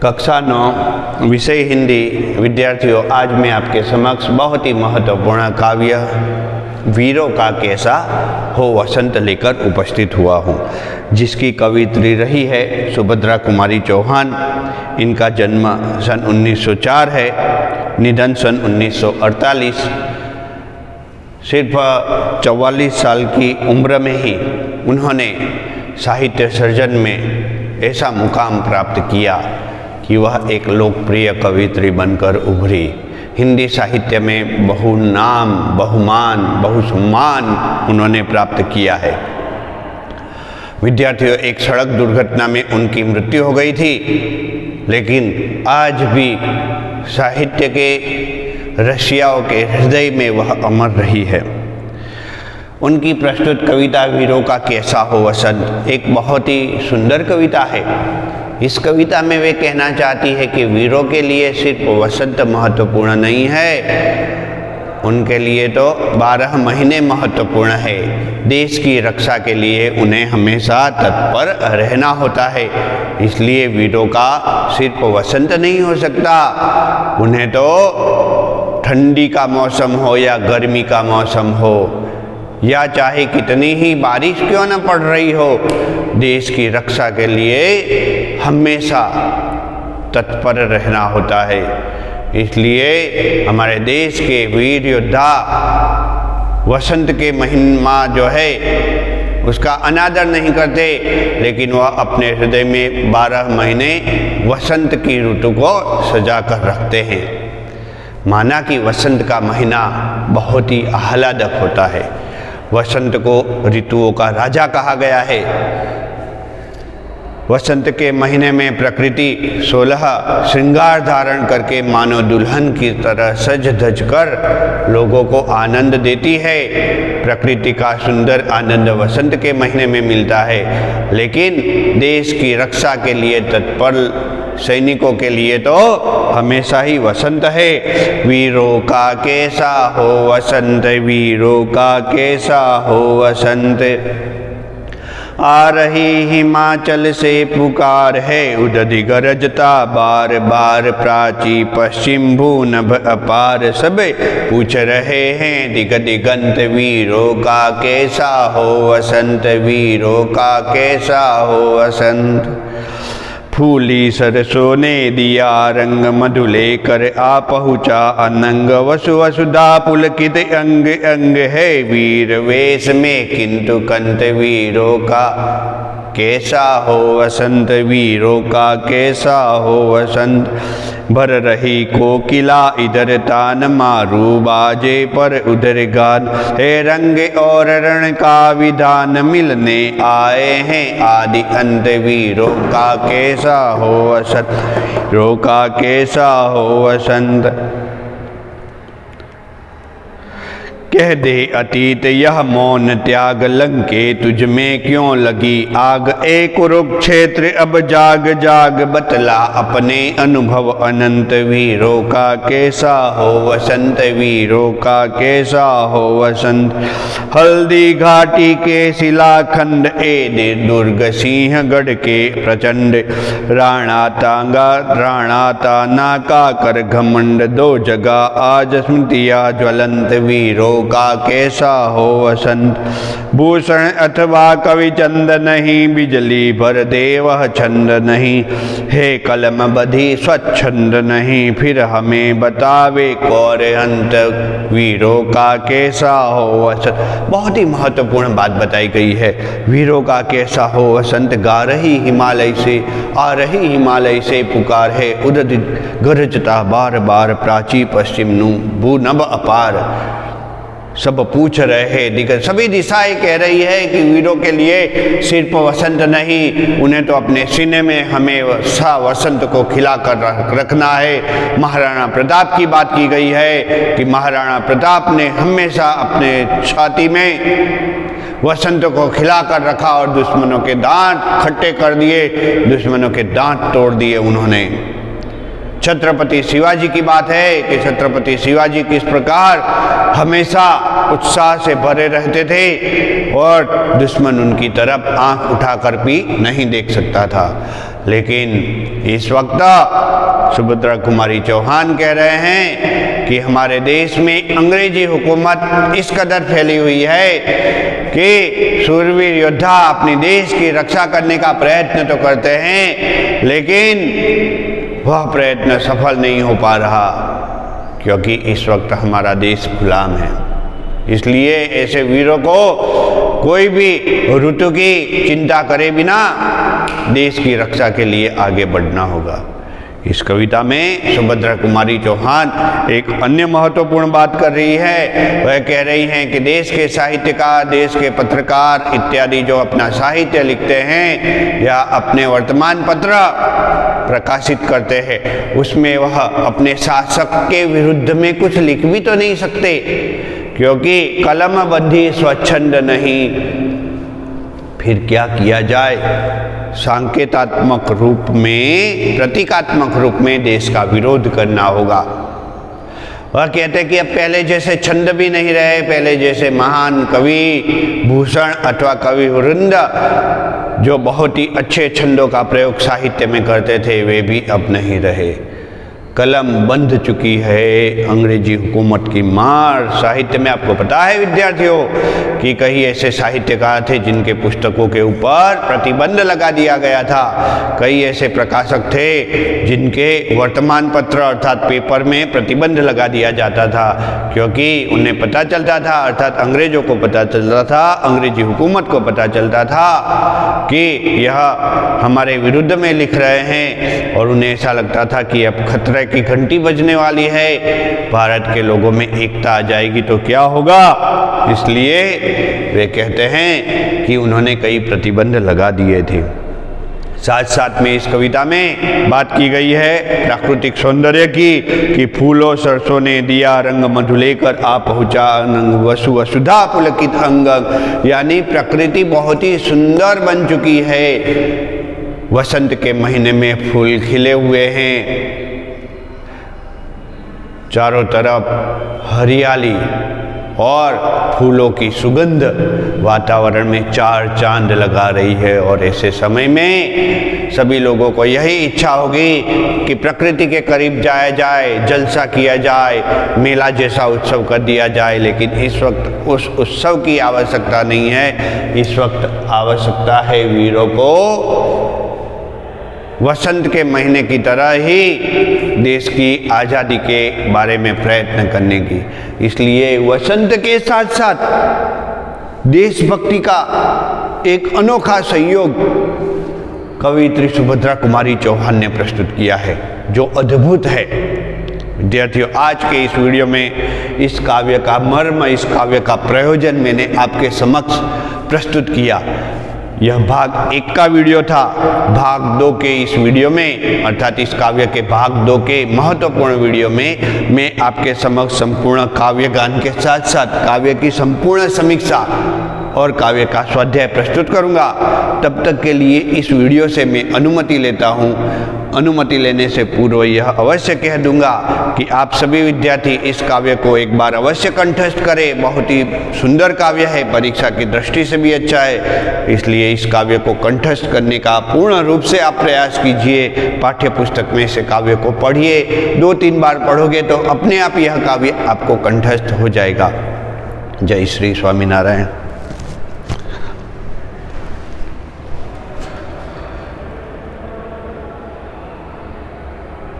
कक्षा 9 विषय हिंदी विद्यार्थियों, आज मैं आपके समक्ष बहुत ही महत्वपूर्ण काव्य वीरों का कैसा हो वसंत लेकर उपस्थित हुआ हूँ, जिसकी कवित्री रही है सुभद्रा कुमारी चौहान। इनका जन्म सन 1904 है, निधन सन 1948। सिर्फ 44 साल की उम्र में ही उन्होंने साहित्य सर्जन में ऐसा मुकाम प्राप्त किया कि वह एक लोकप्रिय कवित्री बनकर उभरी। हिंदी साहित्य में बहुनाम, बहुमान, बहुसम्मान उन्होंने प्राप्त किया है। विद्यार्थियों, एक सड़क दुर्घटना में उनकी मृत्यु हो गई थी, लेकिन आज भी साहित्य के रसियाओं के हृदय में वह अमर रही है। उनकी प्रस्तुत कविता वीरों का कैसा हो वसंत एक बहुत ही सुंदर कविता है। इस कविता में वे कहना चाहती है कि वीरों के लिए सिर्फ वसंत महत्वपूर्ण नहीं है, उनके लिए तो 12 महीने महत्वपूर्ण है। देश की रक्षा के लिए उन्हें हमेशा तत्पर रहना होता है। इसलिए वीरों का सिर्फ वसंत नहीं हो सकता, उन्हें तो ठंडी का मौसम हो या गर्मी का मौसम हो, या चाहे कितनी ही बारिश क्यों न पड़ रही हो, देश की रक्षा के लिए हमेशा तत्पर रहना होता है। इसलिए हमारे देश के वीर योद्धा वसंत के महीना जो है उसका अनादर नहीं करते, लेकिन वह अपने हृदय में 12 महीने वसंत की ऋतु को सजा कर रखते हैं। माना कि वसंत का महीना बहुत ही आह्लादक होता है। वसंत को ऋतुओं का राजा कहा गया है। वसंत के महीने में प्रकृति 16 श्रृंगार धारण करके मानो दुल्हन की तरह सज धज कर लोगों को आनंद देती है। प्रकृति का सुंदर आनंद वसंत के महीने में मिलता है, लेकिन देश की रक्षा के लिए तत्पर सैनिकों के लिए तो हमेशा ही वसंत है। वीरों का कैसा हो वसंत, वीरों का कैसा हो वसंत, आ रही हिमाचल से पुकार है, उदधि गरजता बार बार, प्राची पश्चिम भूनभ अपार, सब पूछ रहे हैं दिग दिगंत, वीरों का कैसा हो वसंत, वीरों का कैसा हो वसंत। फूली सरसों ने दिया रंग, मधु लेकर आ पहुँचा अनंग, वसु वसुधा पुलकित अंग अंग है, वीर वेश में किंतु कंत, वीरों का कैसा हो वसंत, वीरों का कैसा हो वसंत। भर रही कोकिला इधर तान, मारू बाजे पर उधर गान, हे रंग और रण का विधान, मिलने आए हैं आदि अंत, वीरों का कैसा हो वसंत, वीरों का कैसा हो वसंत। कह दे अतीत यह मौन त्याग, लंके तुझ में क्यों लगी आग, ए कुरुक्षेत्र अब जाग जाग, बतला अपने अनुभव अनंत, वीरों का कैसा हो वसंत, वीरों का कैसा हो वसंत। हल्दी घाटी के शिलाखंड, ए दुर्ग सिंहगढ़ के प्रचंड, राणा तांगा राणा ताना का कर घमंड, दो जगह आज स्मृतियाँ ज्वलंत, वीरों का कैसा हो वसंत। भूषण अथवा कवि चंद नहीं, बिजली भर दे वह छंद नहीं, हे कलम बधी स्वच्छंद नहीं, फिर हमें बतावे कौर अंत, वीरों का कैसा हो वसंत। बहुत ही महत्वपूर्ण बात बताई गई है। वीरों का कैसा हो वसंत, गा रही हिमालय से, आ रही हिमालय से पुकार है, उदधि गरजता बार बार, प्राची पश्चिम नु भूनभ अपार। सब पूछ रहे हैं, सभी दिशाएं कह रही है कि वीरों के लिए सिर्फ वसंत नहीं, उन्हें तो अपने सीने में हमेशा वसंत को खिला कर रखना है। महाराणा प्रताप की बात की गई है कि महाराणा प्रताप ने हमेशा अपने छाती में वसंत को खिला कर रखा और दुश्मनों के दांत खट्टे कर दिए, दुश्मनों के दांत तोड़ दिए उन्होंने। छत्रपति शिवाजी की बात है कि छत्रपति शिवाजी किस प्रकार हमेशा उत्साह से भरे रहते थे और दुश्मन उनकी तरफ आंख उठाकर भी नहीं देख सकता था। लेकिन इस वक्त सुभद्रा कुमारी चौहान कह रहे हैं कि हमारे देश में अंग्रेजी हुकूमत इस कदर फैली हुई है कि शूरवीर योद्धा अपने देश की रक्षा करने का प्रयत्न तो करते हैं, लेकिन वह प्रयत्न सफल नहीं हो पा रहा, क्योंकि इस वक्त हमारा देश गुलाम है। इसलिए ऐसे वीरों को कोई भी ऋतु की चिंता करे बिना देश की रक्षा के लिए आगे बढ़ना होगा। इस कविता में सुभद्रा कुमारी चौहान एक अन्य महत्वपूर्ण बात कर रही है। वह कह रही हैं कि देश के साहित्यकार, देश के पत्रकार इत्यादि जो अपना साहित्य लिखते हैं या अपने वर्तमान पत्र प्रकाशित करते हैं, उसमें वह अपने शासक के विरुद्ध में कुछ लिख भी तो नहीं सकते, क्योंकि कलम बंधी स्वच्छंद नहीं। फिर क्या किया जाए? सांकेतात्मक रूप में, प्रतीकात्मक रूप में देश का विरोध करना होगा। वह कहते हैं कि अब पहले जैसे छंद भी नहीं रहे, पहले जैसे महान कवि भूषण अथवा कवि वृंद जो बहुत ही अच्छे छंदों का प्रयोग साहित्य में करते थे, वे भी अब नहीं रहे। कलम बंध चुकी है अंग्रेजी हुकूमत की मार। साहित्य में आपको पता है विद्यार्थियों कि कई ऐसे साहित्यकार थे जिनके पुस्तकों के ऊपर प्रतिबंध लगा दिया गया था। कई ऐसे प्रकाशक थे जिनके वर्तमान पत्र अर्थात पेपर में प्रतिबंध लगा दिया जाता था, क्योंकि उन्हें पता चलता था, अर्थात अंग्रेजों को पता चलता था, अंग्रेजी हुकूमत को पता चलता था कि यह हमारे विरुद्ध में लिख रहे हैं, और उन्हें ऐसा लगता था कि अब खतरे की घंटी बजने वाली है, भारत के लोगों में एकता आ जाएगी तो क्या होगा। इसलिए वे कहते हैं कि उन्होंने कई प्रतिबंध लगा दिए थे। साथ साथ में इस कविता में बात की गई है प्राकृतिक सौंदर्य की कि फूलों सरसों ने दिया रंग मधु लेकर आ पहुँचा अनंग वसु वसुधा पुलकित अंग, यानी प्रकृति बहुत ही सुंदर बन चुकी है। वसंत के महीने में फूल खिले हुए हैं, चारों तरफ हरियाली और फूलों की सुगंध वातावरण में चार चांद लगा रही है। और ऐसे समय में सभी लोगों को यही इच्छा होगी कि प्रकृति के करीब जाया जाए, जलसा किया जाए, मेला जैसा उत्सव कर दिया जाए। लेकिन इस वक्त उस उत्सव की आवश्यकता नहीं है, इस वक्त आवश्यकता है वीरों को वसंत के महीने की तरह ही देश की आज़ादी के बारे में प्रयत्न करने की। इसलिए वसंत के साथ साथ देशभक्ति का एक अनोखा संयोग कवयित्री सुभद्रा कुमारी चौहान ने प्रस्तुत किया है, जो अद्भुत है। विद्यार्थियों, आज के इस वीडियो में इस काव्य का मर्म, इस काव्य का प्रयोजन मैंने आपके समक्ष प्रस्तुत किया। यह भाग 1 का वीडियो था। भाग 2 के इस वीडियो में, अर्थात इस काव्य के भाग 2 के महत्वपूर्ण वीडियो में मैं आपके समक्ष संपूर्ण काव्य गान के साथ साथ काव्य की संपूर्ण समीक्षा और काव्य का स्वाध्याय प्रस्तुत करूंगा। तब तक के लिए इस वीडियो से मैं अनुमति लेता हूं। अनुमति लेने से पूर्व यह अवश्य कह दूंगा कि आप सभी विद्यार्थी इस काव्य को एक बार अवश्य कंठस्थ करें। बहुत ही सुंदर काव्य है, परीक्षा की दृष्टि से भी अच्छा है, इसलिए इस काव्य को कंठस्थ करने का पूर्ण रूप से आप प्रयास कीजिए। पाठ्य पुस्तक में से काव्य को पढ़िए, 2-3 बार पढ़ोगे तो अपने आप यह काव्य आपको कंठस्थ हो जाएगा। जय श्री स्वामीनारायण।